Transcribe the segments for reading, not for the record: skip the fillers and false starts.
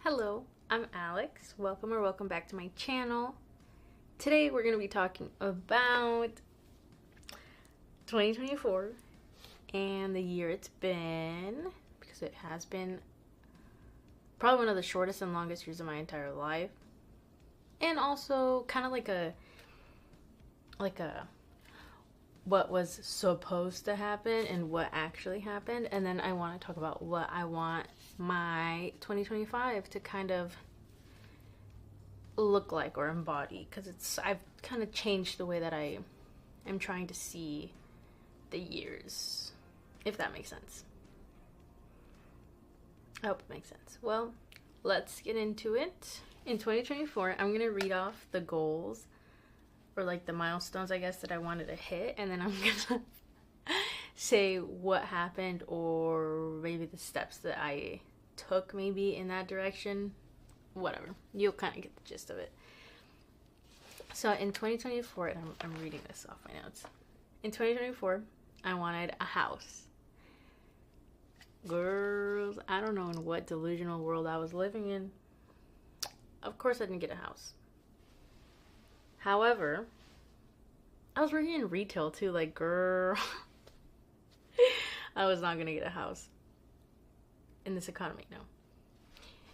Hello, I'm Alex. Welcome back to my channel. Today we're going to be talking about 2024 and the year it's been, because it has been probably one of the shortest and longest years of my entire life. And also kind of like a what was supposed to happen and what actually happened. And then I want to talk about what I want my 2025 to kind of look like or embody, because I've kind of changed the way that I am trying to see the years, if that makes sense. I hope it makes sense. Well, let's get into it. In 2024, I'm going to read off the goals, or like the milestones, I guess, that I wanted to hit, and then I'm gonna say what happened, or maybe the steps that I took maybe in that direction. Whatever. You'll kind of get the gist of it. So in 2024, and I'm reading this off my notes. In 2024, I wanted a house. Girls, I don't know in what delusional world I was living in. Of course I didn't get a house. However, I was working in retail too, like, girl. I was not gonna get a house in this economy, no.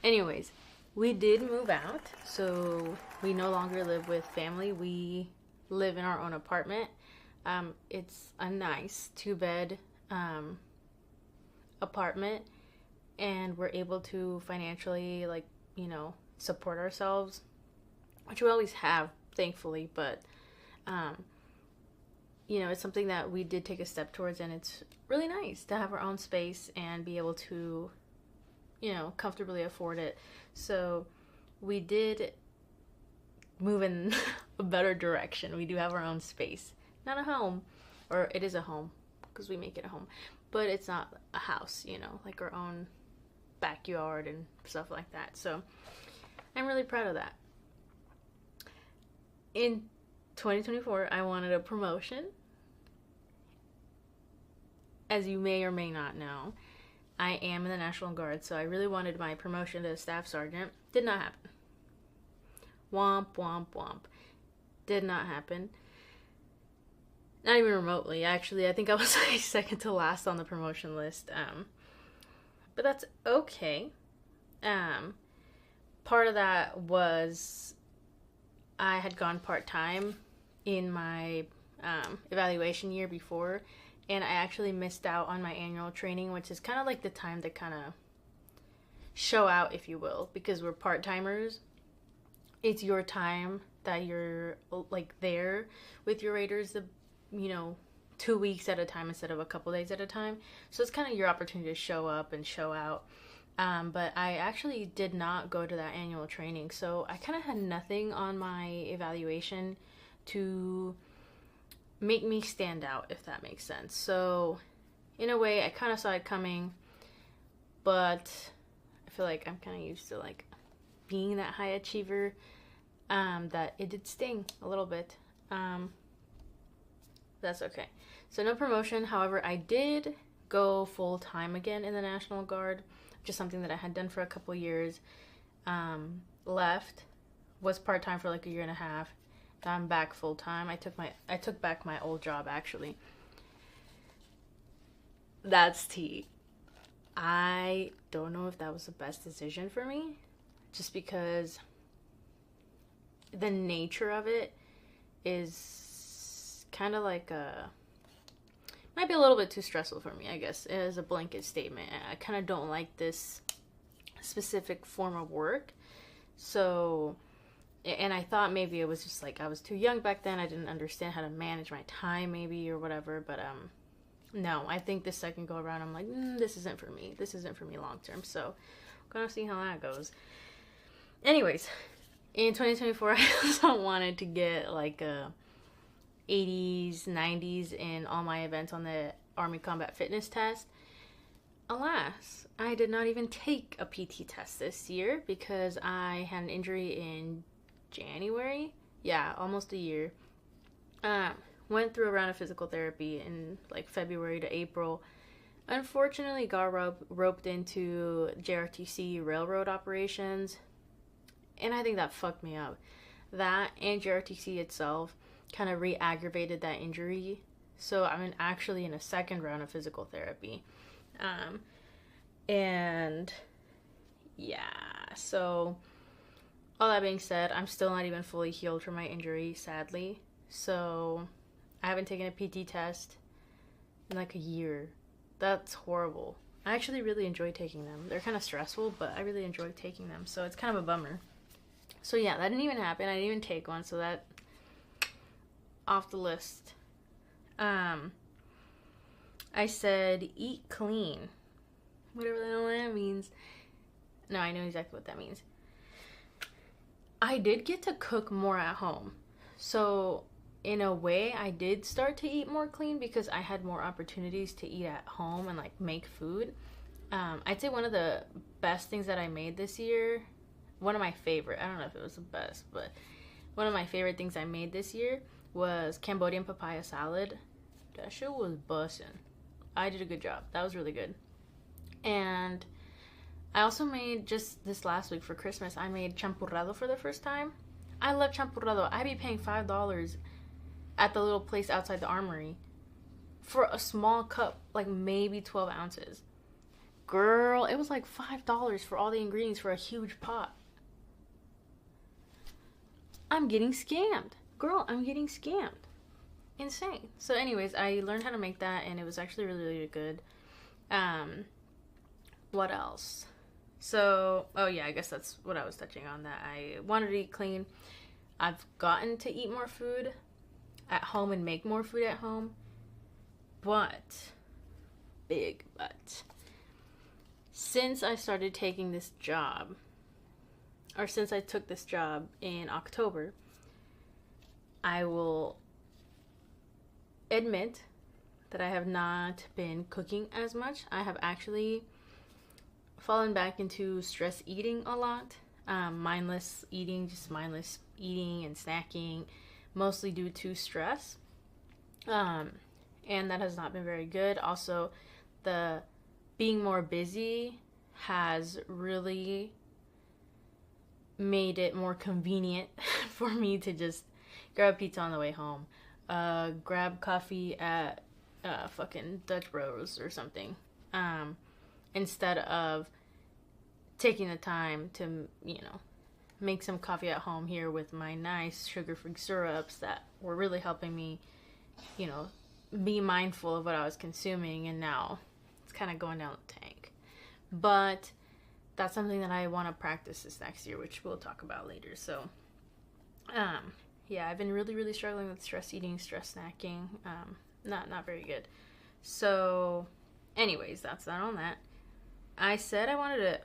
Anyways, we did move out, so we no longer live with family. We live in our own apartment. It's a nice 2-bed apartment, and we're able to financially, support ourselves, which we always have, thankfully, but it's something that we did take a step towards, and it's really nice to have our own space and be able to comfortably afford it. So we did move in a better direction. We do have our own space, not a home, or it is a home because we make it a home, but it's not a house, like our own backyard and stuff like that. So I'm really proud of that. In 2024, I wanted a promotion. As you may or may not know, I am in the National Guard, so I really wanted my promotion to staff sergeant. Did not happen. Womp, womp, womp. Did not happen. Not even remotely, actually. I think I was like second to last on the promotion list. But that's okay. Part of that was I had gone part-time in my evaluation year before, and I actually missed out on my annual training, which is kind of like the time to kind of show out, if you will, because we're part-timers. It's your time that you're like there with your raters, 2 weeks at a time instead of a couple days at a time. So it's kind of your opportunity to show up and show out. But I actually did not go to that annual training, so I kind of had nothing on my evaluation to make me stand out, if that makes sense. So in a way, I kind of saw it coming, but I feel like I'm kind of used to like being that high achiever, that it did sting a little bit. That's okay. So no promotion. However, I did go full time again in the National Guard, just something that I had done for a couple years. Left, was part-time for like a year and a half. I'm back full-time. I took back my old job, actually. That's tea. I don't know if that was the best decision for me, just because the nature of it is kind of like might be a little bit too stressful for me, I guess, as a blanket statement. I kind of don't like this specific form of work. So, and I thought maybe it was just like I was too young back then. I didn't understand how to manage my time, maybe, or whatever. But no, I think the second go around, I'm like, this isn't for me. This isn't for me long term. So, gonna see how that goes. Anyways, in 2024, I also wanted to get like a 80s, 90s in all my events on the Army Combat Fitness test. Alas, I did not even take a PT test this year because I had an injury in January. Yeah, almost a year. Went through a round of physical therapy in like February to April. unfortunately got roped into JRTC railroad operations, and I think that fucked me up. That and JRTC itself kind of re-aggravated that injury. So I'm actually in a second round of physical therapy. And yeah, so all that being said, I'm still not even fully healed from my injury, sadly. So I haven't taken a PT test in like a year. That's horrible. I actually really enjoy taking them. They're kind of stressful, but I really enjoy taking them. So it's kind of a bummer. So yeah, that didn't even happen. I didn't even take one, so that off the list. I said eat clean. Whatever the hell that means. No, I know exactly what that means. I did get to cook more at home. So in a way, I did start to eat more clean because I had more opportunities to eat at home and like make food. I'd say one of the best things that I made this year, one of my favorite, I don't know if it was the best, but one of my favorite things I made this year was Cambodian papaya salad. That shit was bussin'. I did a good job. That was really good. And I also made, just this last week for Christmas, I made champurrado for the first time. I love champurrado. I'd be paying $5 at the little place outside the armory for a small cup, like maybe 12 ounces. Girl, it was like $5 for all the ingredients for a huge pot. I'm getting scammed. Girl, I'm getting scammed. Insane. So anyways, I learned how to make that, and it was actually really, really good. What else? So, oh yeah, I guess that's what I was touching on, that I wanted to eat clean. I've gotten to eat more food at home and make more food at home. But, big but, since I started taking this job, or since I took this job in October, I will admit that I have not been cooking as much. I have actually fallen back into stress eating a lot. Mindless eating, just mindless eating and snacking, mostly due to stress. And that has not been very good. Also, the being more busy has really made it more convenient for me to just grab pizza on the way home. Grab coffee at fucking Dutch Bros or something. Instead of taking the time to, make some coffee at home here with my nice sugar-free syrups that were really helping me, be mindful of what I was consuming, and now it's kind of going down the tank. But that's something that I want to practice this next year, which we'll talk about later. So, yeah, I've been really, really struggling with stress eating, stress snacking. Not very good. So, anyways, that's not on that. I said I wanted to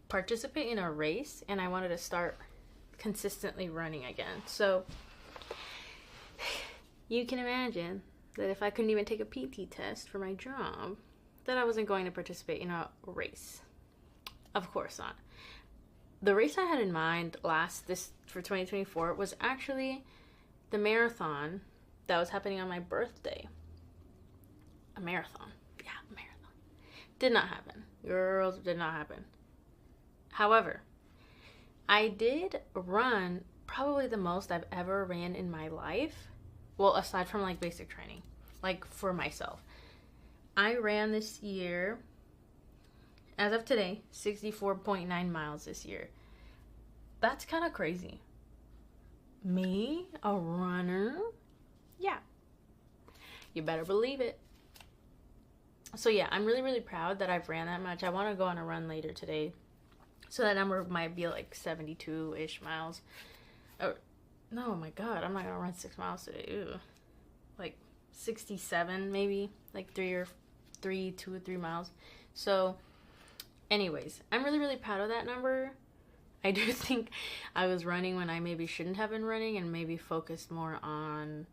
participate in a race, and I wanted to start consistently running again. So, you can imagine that if I couldn't even take a PT test for my job, that I wasn't going to participate in a race. Of course not. The race I had in mind for 2024 was actually the marathon that was happening on my birthday. A marathon. Yeah, a marathon. Did not happen. Girls, did not happen. However, I did run probably the most I've ever ran in my life. Well, aside from like basic training, like for myself. I ran this year, as of today, 64.9 miles this year. That's kind of crazy. Me, a runner? Yeah. You better believe it. So yeah, I'm really, really proud that I've ran that much. I want to go on a run later today. So that number might be like 72-ish miles. Oh, no, my God, I'm not going to run 6 miles today. Ew. Like 67 maybe. Like 2 or 3 miles. So, anyways, I'm really, really proud of that number. I do think I was running when I maybe shouldn't have been running, and maybe focused more on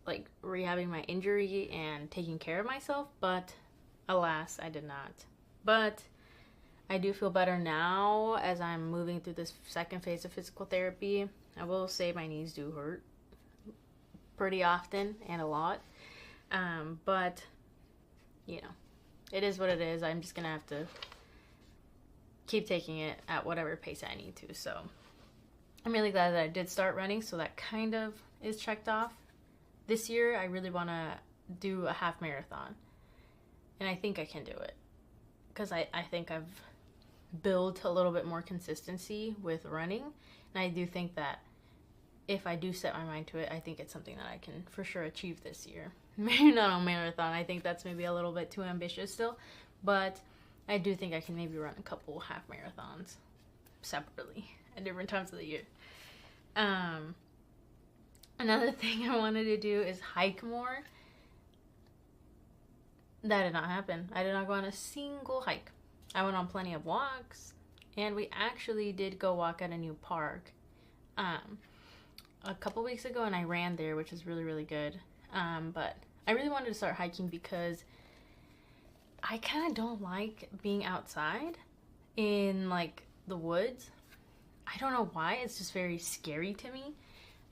like rehabbing my injury and taking care of myself, but alas, I did not. But I do feel better now as I'm moving through this second phase of physical therapy. I will say my knees do hurt pretty often and a lot. But you know, it is what it is. I'm just going to have to keep taking it at whatever pace I need to. So I'm really glad that I did start running, so that kind of is checked off. This year, I really want to do a half marathon, and I think I can do it, because I think I've built a little bit more consistency with running, and I do think that if I do set my mind to it, I think it's something that I can for sure achieve this year. Maybe not a marathon. I think that's maybe a little bit too ambitious still, but I do think I can maybe run a couple half marathons separately at different times of the year. Another thing I wanted to do is hike more. That did not happen. I did not go on a single hike. I went on plenty of walks, and we actually did go walk at a new park a couple weeks ago, and I ran there, which is really, really good. But I really wanted to start hiking because I kind of don't like being outside in, like, the woods. I don't know why. It's just very scary to me.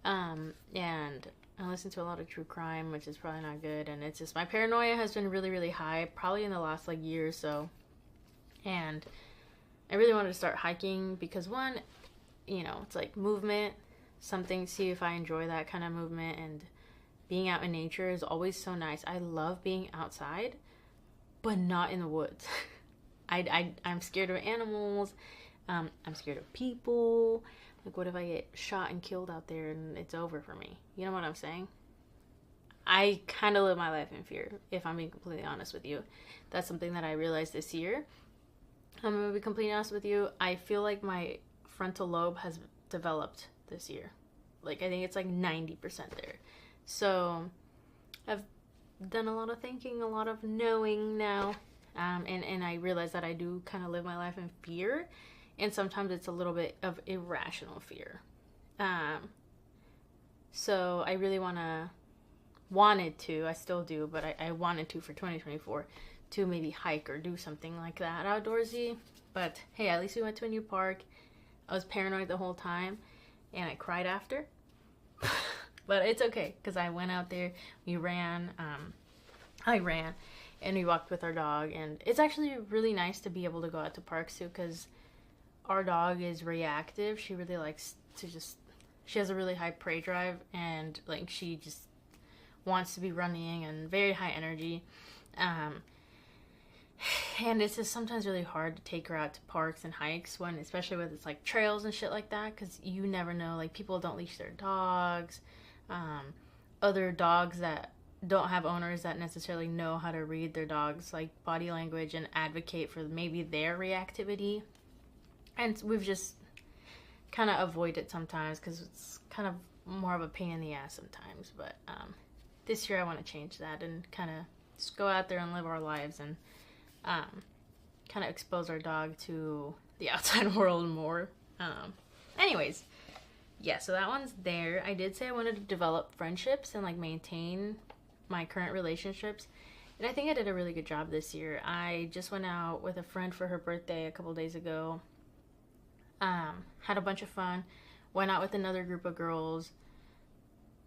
And I listen to a lot of true crime, which is probably not good. And it's just, my paranoia has been really, really high, probably in the last, like, year or so. And I really wanted to start hiking because, one, you know, it's like movement, something, see if I enjoy that kind of movement. And being out in nature is always so nice. I love being outside, but not in the woods. I'm scared of animals. I'm scared of people. Like, what if I get shot and killed out there and it's over for me? You know what I'm saying? I kind of live my life in fear, if I'm being completely honest with you. That's something that I realized this year. I'm going to be completely honest with you. I feel like my frontal lobe has developed this year. Like, I think it's like 90% there. So I've done a lot of thinking, a lot of knowing now. And I realize that I do kind of live my life in fear. And sometimes it's a little bit of irrational fear. So I really wanted to, I still do, but I wanted to for 2024 to maybe hike or do something like that outdoorsy. But hey, at least we went to a new park. I was paranoid the whole time, and I cried after. But it's okay, because I went out there, we ran, I ran, and we walked with our dog. And it's actually really nice to be able to go out to parks too, because our dog is reactive. She really likes to she has a really high prey drive, and like she just wants to be running and very high energy. And it's just sometimes really hard to take her out to parks and hikes, especially when it's like trails and shit like that, because you never know, like, people don't leash their dogs. Other dogs that don't have owners that necessarily know how to read their dogs, like, body language and advocate for maybe their reactivity. And we've just kind of avoided it sometimes because it's kind of more of a pain in the ass sometimes. But this year I want to change that and kind of just go out there and live our lives and kind of expose our dog to the outside world more. Anyways, yeah, so that one's there. I did say I wanted to develop friendships and, like, maintain my current relationships. And I think I did a really good job this year. I just went out with a friend for her birthday a couple days ago. Had a bunch of fun. Went out with another group of girls,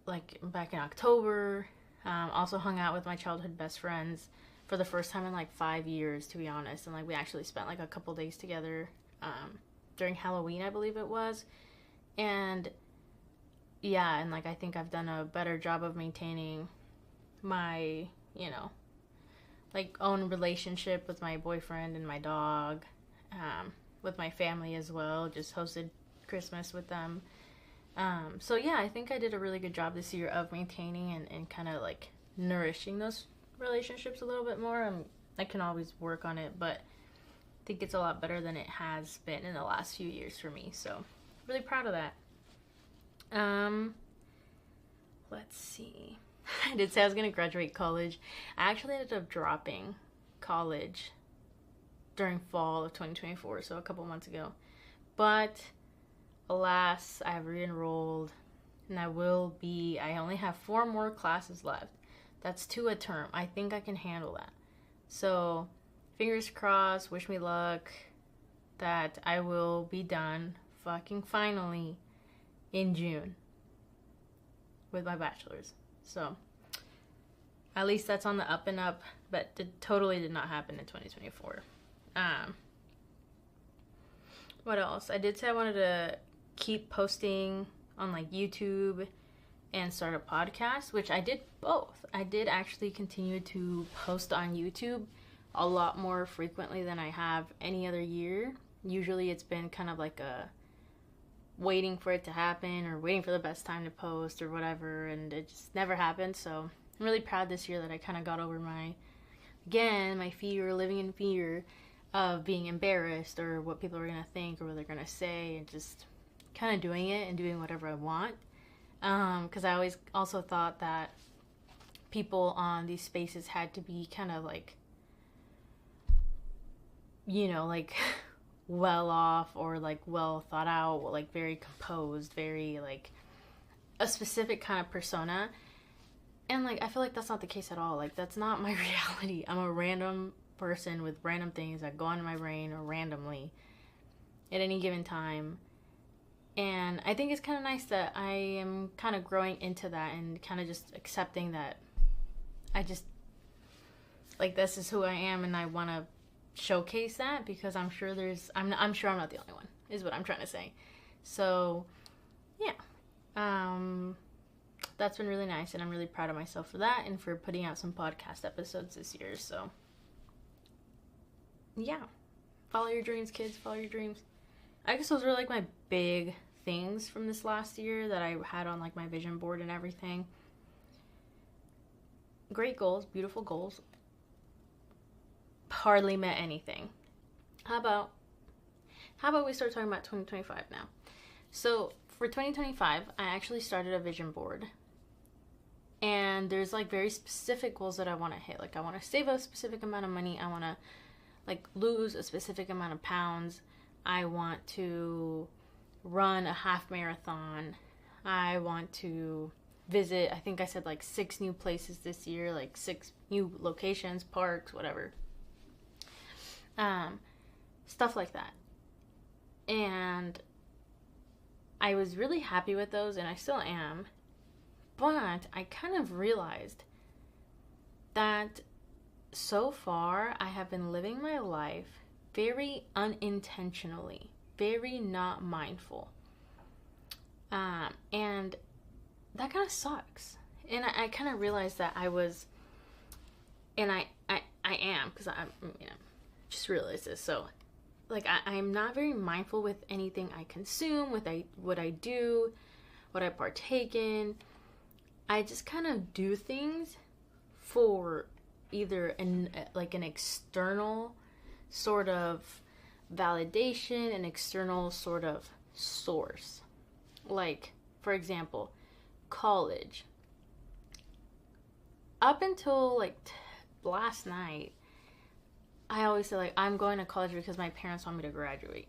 like, back in October. Also hung out with my childhood best friends for the first time in, like, 5 years, to be honest. And, like, we actually spent, like, a couple days together during Halloween, I believe it was. And yeah, and, like, I think I've done a better job of maintaining my, you know, like, own relationship with my boyfriend and my dog, with my family as well. Just hosted Christmas with them. So yeah, I think I did a really good job this year of maintaining and kind of, like, nourishing those relationships a little bit more. I can always work on it, but I think it's a lot better than it has been in the last few years for me. So really proud of that. Let's see. I did say I was going to graduate college. I actually ended up dropping college during fall of 2024, so a couple months ago. But alas, I have re-enrolled, and I only have 4 more classes left. That's 2 a term. I think I can handle that. So fingers crossed, wish me luck, that I will be done fucking finally in June with my bachelor's. So At least that's on the up and up, but it totally did not happen in 2024. What else? I did say I wanted to keep posting on like YouTube and start a podcast, which I did both. I did actually continue to post on YouTube a lot more frequently than I have any other year. Usually it's been kind of like a waiting for it to happen or waiting for the best time to post or whatever, and it just never happened. So I'm really proud this year that I kind of got over my fear, living in fear of being embarrassed or what people are going to think or what they're going to say, and just kind of doing it and doing whatever I want. Because I always also thought that people on these spaces had to be kind of like, you know, like well off or like well thought out, like very composed, very like a specific kind of persona. And like I feel like that's not the case at all. Like that's not my reality. I'm a random person with random things that go on in my brain or randomly at any given time. And I think it's kind of nice that I am kind of growing into that and kind of just accepting that I just, like, this is who I am, and I want to showcase that, because I'm sure I'm sure I'm not the only one, is what I'm trying to say. So, yeah. That's been really nice, and I'm really proud of myself for that and for putting out some podcast episodes this year. So, yeah. Follow your dreams, kids. Follow your dreams. I guess those were like my big things from this last year that I had on like my vision board and everything. Great goals, beautiful goals. Hardly met anything. How about we start talking about 2025 now? So for 2025, I actually started a vision board. And there's like very specific goals that I want to hit. Like I want to save a specific amount of money. I want to like lose a specific amount of pounds. I want to run a half marathon. I want to visit, I think I said like 6 new places this year, like 6 new locations, parks, whatever. Stuff like that. And I was really happy with those, and I still am. But I kind of realized that so far I have been living my life very unintentionally, very not mindful. And that kind of sucks. And I kind of realized that I was, and I am, because I'm, just realized this. So, like, I'm not very mindful with anything I consume, with what I do, what I partake in. I just kind of do things for either an external sort of validation, an external sort of source. Like, for example, college. Up until like last night, I always say like I'm going to college because my parents want me to graduate.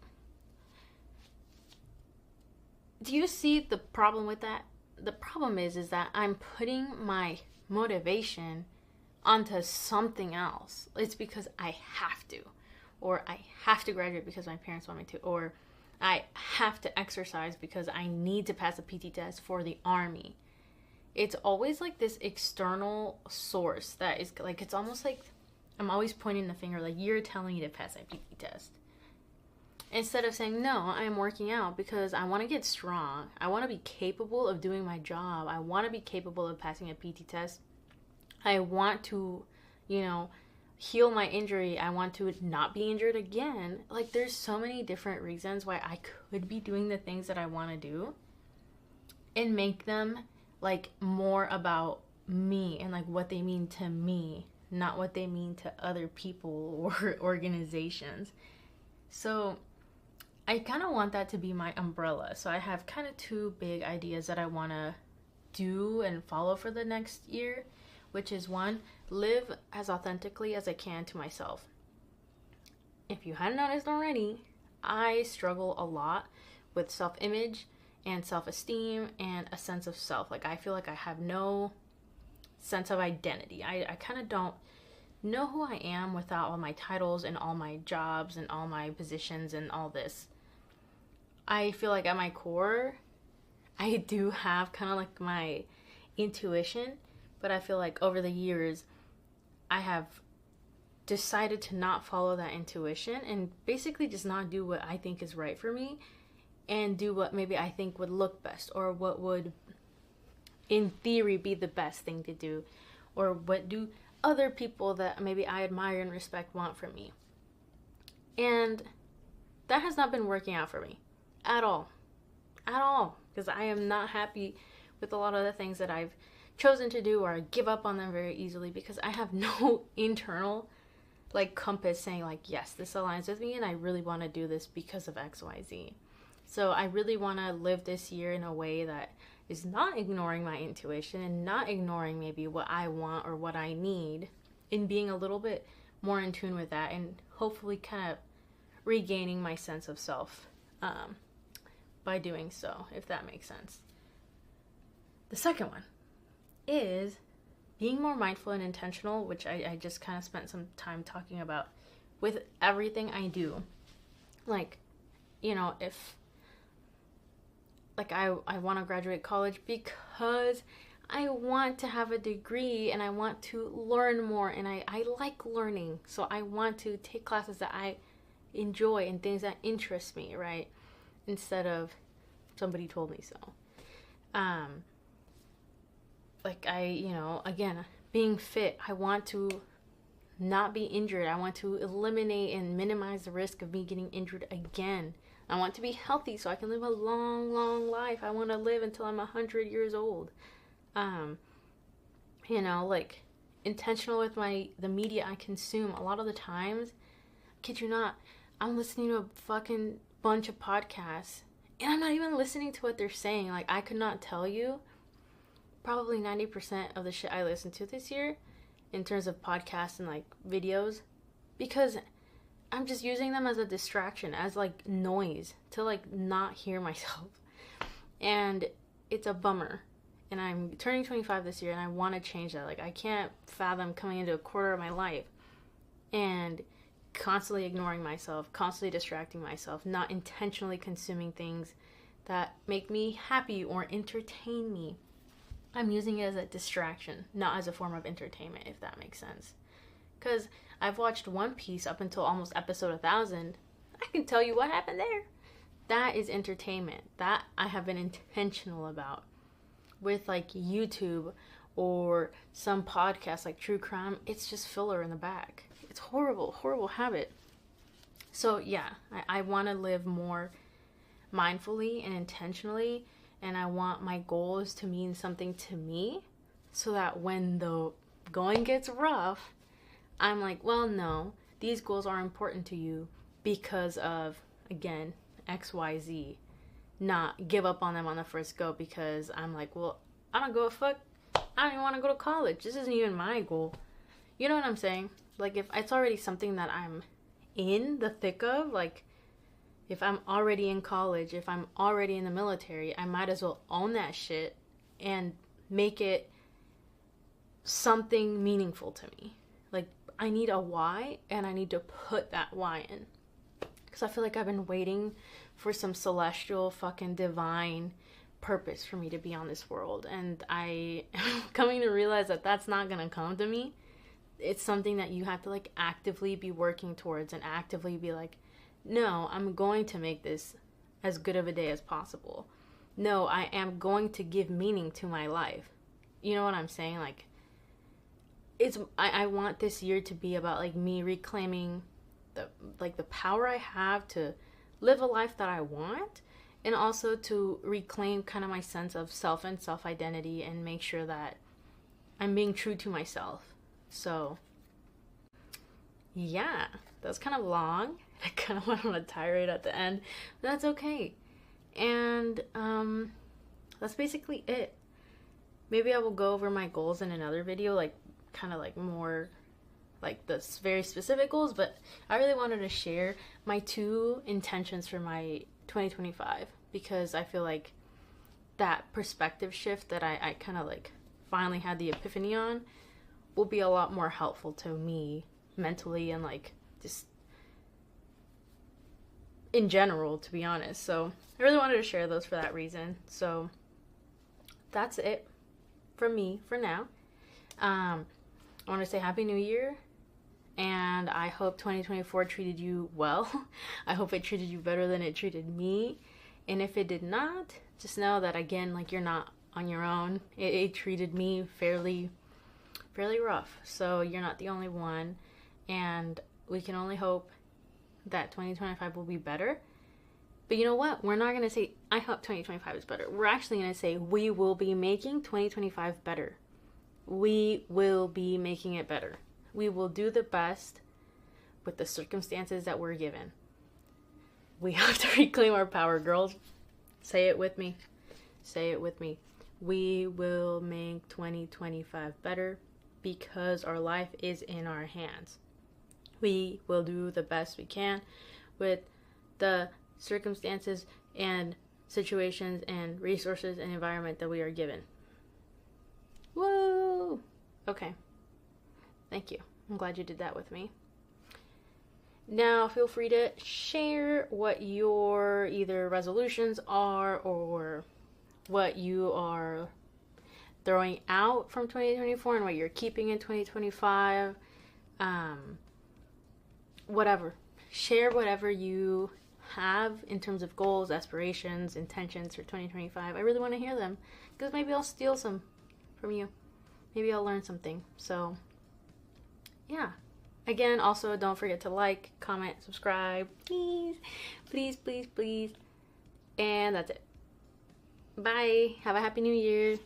Do you see the problem with that? The problem is that I'm putting my motivation onto something else. It's because I have to. Or I have to graduate because my parents want me to. Or I have to exercise because I need to pass a PT test for the army. It's always like this external source that is like, it's almost like I'm always pointing the finger like, you're telling me to pass a PT test. Instead of saying, no, I'm working out because I want to get strong. I want to be capable of doing my job. I want to be capable of passing a PT test. I want to, heal my injury. I want to not be injured again. Like, there's so many different reasons why I could be doing the things that I want to do and make them, like, more about me and, like, what they mean to me, not what they mean to other people or organizations. So I kind of want that to be my umbrella. So I have kind of 2 big ideas that I want to do and follow for the next year, which is 1, live as authentically as I can to myself. If you hadn't noticed already, I struggle a lot with self-image and self-esteem and a sense of self. Like, I feel like I have no sense of identity. I kind of don't know who I am without all my titles and all my jobs and all my positions and all this. I feel like at my core, I do have kind of like my intuition, But I feel like over the years, I have decided to not follow that intuition and basically just not do what I think is right for me and do what maybe I think would look best, or what would in theory be the best thing to do, or what do other people that maybe I admire and respect want from me. And that has not been working out for me at all, because I am not happy with a lot of the things that I've chosen to do, or I give up on them very easily because I have no internal like compass saying like, yes, this aligns with me and I really want to do this because of XYZ. So I really want to live this year in a way that is not ignoring my intuition and not ignoring maybe what I want or what I need, in being a little bit more in tune with that, and hopefully kind of regaining my sense of self by doing so, if that makes sense. The second one is being more mindful and intentional, which I just kind of spent some time talking about with everything I do. Like, you know, if like I want to graduate college because I want to have a degree and I want to learn more, and I like learning. So I want to take classes that I enjoy and things that interest me, right? Instead of somebody told me so. Like again, being fit, I want to not be injured. I want to eliminate and minimize the risk of me getting injured again. I want to be healthy so I can live a long, long life. I want to live until I'm 100 years old. Like intentional with the media I consume. A lot of the times, kid you not, I'm listening to a fucking bunch of podcasts and I'm not even listening to what they're saying. Like, I could not tell you probably 90% of the shit I listened to this year in terms of podcasts and like videos, because I'm just using them as a distraction, as like noise, to like not hear myself. And it's a bummer. And I'm turning 25 this year and I want to change that. Like, I can't fathom coming into a quarter of my life and constantly ignoring myself, constantly distracting myself, not intentionally consuming things that make me happy or entertain me. I'm using it as a distraction, not as a form of entertainment, if that makes sense. Because I've watched One Piece up until almost episode 1000. I can tell you what happened there. That is entertainment. That I have been intentional about. With like YouTube or some podcasts like True Crime, it's just filler in the back. It's horrible, horrible habit. So yeah, I want to live more mindfully and intentionally, and I want my goals to mean something to me, so that when the going gets rough, I'm like, well, no, these goals are important to you because of, again, XYZ. Not give up on them on the first go because I'm like, well, I don't go a fuck. I don't even want to go to college. This isn't even my goal. You know what I'm saying? Like, if it's already something that I'm in the thick of, like, if I'm already in college, if I'm already in the military, I might as well own that shit and make it something meaningful to me. Like, I need a why, and I need to put that why in. Because I feel like I've been waiting for some celestial fucking divine purpose for me to be on this world. And I am coming to realize that that's not going to come to me. It's something that you have to like actively be working towards, and actively be like, no, I'm going to make this as good of a day as possible. No, I am going to give meaning to my life. You know what I'm saying? Like, I want this year to be about like me reclaiming the power I have to live a life that I want, and also to reclaim kind of my sense of self and self-identity, and make sure that I'm being true to myself. So yeah, that's kind of long. I kind of went on a tirade at the end, but that's okay. And that's basically it. Maybe I will go over my goals in another video, like kind of like more like the very specific goals, but I really wanted to share my 2 intentions for my 2025, because I feel like that perspective shift that I kind of like finally had the epiphany on will be a lot more helpful to me mentally and like just in general, to be honest. So I really wanted to share those for that reason. So that's it from me for now. I want to say Happy New Year, and I hope 2024 treated you well. I hope it treated you better than it treated me. And if it did not, just know that, again, like, you're not on your own. It treated me fairly rough. So you're not the only one. And we can only hope that 2025 will be better. But you know what? We're not going to say, I hope 2025 is better. We're actually going to say, we will be making 2025 better. We will be making it better. We will do the best with the circumstances that we're given. We have to reclaim our power, girls. Say it with me. Say it with me. We will make 2025 better because our life is in our hands. We will do the best we can with the circumstances and situations and resources and environment that we are given. Woo! Okay. Thank you. I'm glad you did that with me. Now, feel free to share what your either resolutions are or what you are throwing out from 2024 and what you're keeping in 2025. Whatever. Share whatever you have in terms of goals, aspirations, intentions for 2025. I really want to hear them because maybe I'll steal some from you. Maybe I'll learn something. So, yeah. Again, also, don't forget to like, comment, subscribe. Please, please, please, please. And that's it. Bye. Have a happy new year.